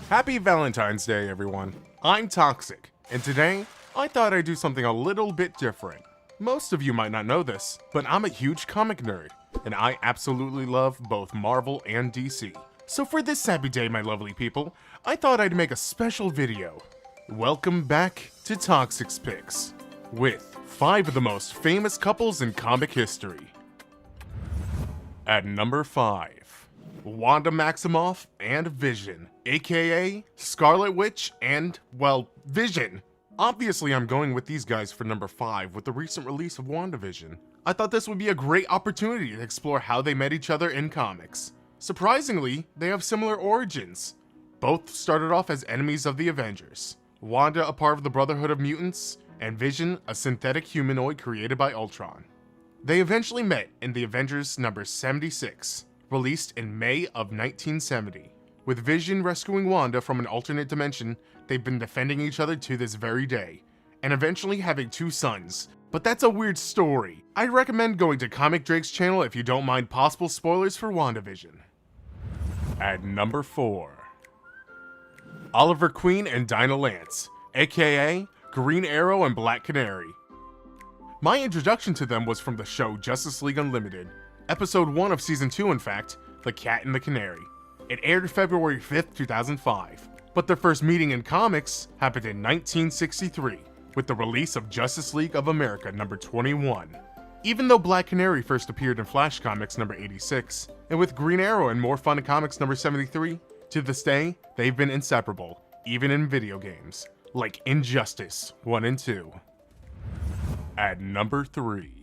Happy Valentine's Day, everyone. I'm Toxic, and today, I thought I'd do something a little bit different. Most of you might not know this, but I'm a huge comic nerd, and I absolutely love both Marvel and DC. So for this happy day, my lovely people, I thought I'd make a special video. Welcome back to Toxic's Picks, with 5 of the most famous couples in comic history. At number 5. Wanda Maximoff and Vision, aka Scarlet Witch and, well, Vision. Obviously, I'm going with these guys for number 5 with the recent release of WandaVision. I thought this would be a great opportunity to explore how they met each other in comics. Surprisingly, they have similar origins. Both started off as enemies of the Avengers. Wanda a part of the Brotherhood of Mutants, and Vision a synthetic humanoid created by Ultron. They eventually met in the Avengers number 76. Released in May of 1970. With Vision rescuing Wanda from an alternate dimension, they've been defending each other to this very day, and eventually having 2 sons. But that's a weird story. I'd recommend going to Comic Drake's channel if you don't mind possible spoilers for WandaVision. At number 4. Oliver Queen and Dinah Lance, aka Green Arrow and Black Canary. My introduction to them was from the show Justice League Unlimited. Episode 1 of Season 2, in fact, The Cat and the Canary. It aired February 5th, 2005, but their first meeting in comics happened in 1963, with the release of Justice League of America number 21. Even though Black Canary first appeared in Flash Comics number 86, and with Green Arrow and More Fun Comics number 73, to this day, they've been inseparable, even in video games, like Injustice 1 and 2. At number 3.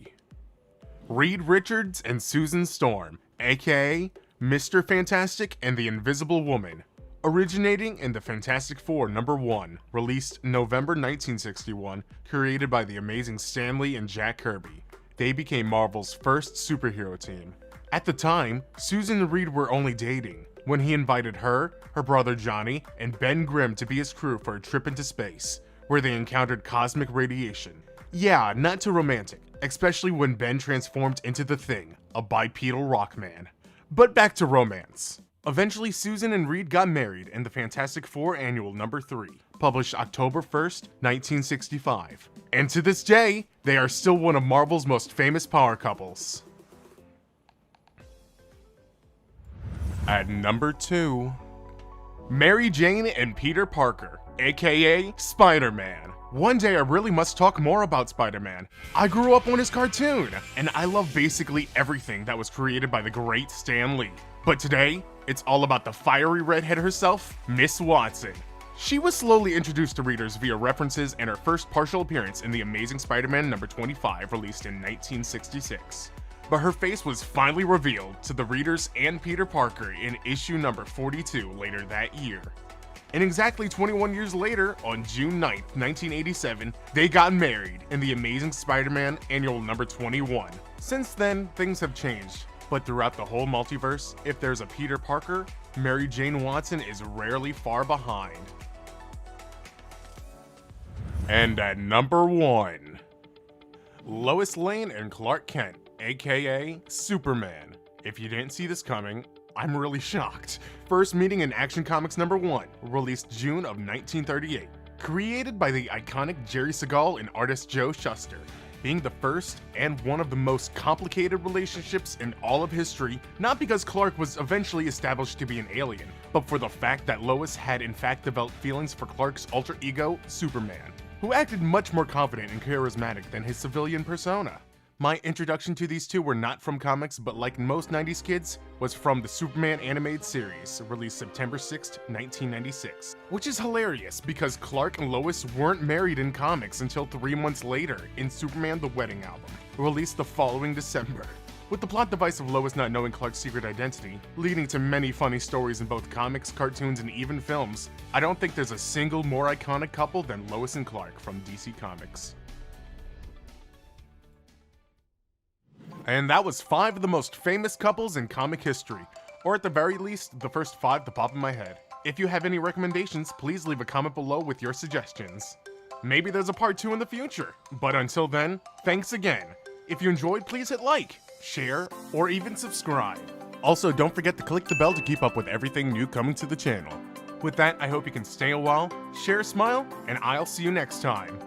Reed Richards and Susan Storm, aka Mr. Fantastic and the Invisible Woman, originating in the Fantastic Four number 1, released November 1961, created by the amazing Stan Lee and Jack Kirby. They became Marvel's first superhero team. At the time, Susan and Reed were only dating, when he invited her, her brother Johnny, and Ben Grimm to be his crew for a trip into space, where they encountered cosmic radiation. Yeah, not too romantic, especially when Ben transformed into the Thing, a bipedal rock man. But back to romance. Eventually, Susan and Reed got married in the Fantastic Four Annual number 3, published October 1st, 1965. And to this day, they are still one of Marvel's most famous power couples. At number 2. Mary Jane and Peter Parker, aka Spider-Man. One day I really must talk more about Spider-Man. I grew up on his cartoon, and I love basically everything that was created by the great Stan Lee. But today, it's all about the fiery redhead herself, Miss Watson. She was slowly introduced to readers via references and her first partial appearance in The Amazing Spider-Man number 25, released in 1966. But her face was finally revealed to the readers and Peter Parker in issue number 42 later that year. And exactly 21 years later, on June 9th, 1987, they got married in The Amazing Spider-Man Annual number 21. Since then, things have changed, but throughout the whole multiverse, if there's a Peter Parker, Mary Jane Watson is rarely far behind. And at number 1, Lois Lane and Clark Kent, aka Superman. If you didn't see this coming, I'm really shocked. First meeting in Action Comics number 1, released June of 1938. Created by the iconic Jerry Siegel and artist Joe Shuster, being the first and one of the most complicated relationships in all of history, not because Clark was eventually established to be an alien, but for the fact that Lois had in fact developed feelings for Clark's alter ego, Superman, who acted much more confident and charismatic than his civilian persona. My introduction to these two were not from comics, but like most 90s kids, was from the Superman animated series, released September 6th, 1996. Which is hilarious, because Clark and Lois weren't married in comics until 3 months later in Superman the Wedding Album, released the following December. With the plot device of Lois not knowing Clark's secret identity, leading to many funny stories in both comics, cartoons, and even films, I don't think there's a single more iconic couple than Lois and Clark from DC Comics. And that was 5 of the most famous couples in comic history, or at the very least, the first 5 to pop in my head. If you have any recommendations, please leave a comment below with your suggestions. Maybe there's a part 2 in the future, but until then, thanks again. If you enjoyed, please hit like, share, or even subscribe. Also, don't forget to click the bell to keep up with everything new coming to the channel. With that, I hope you can stay a while, share a smile, and I'll see you next time.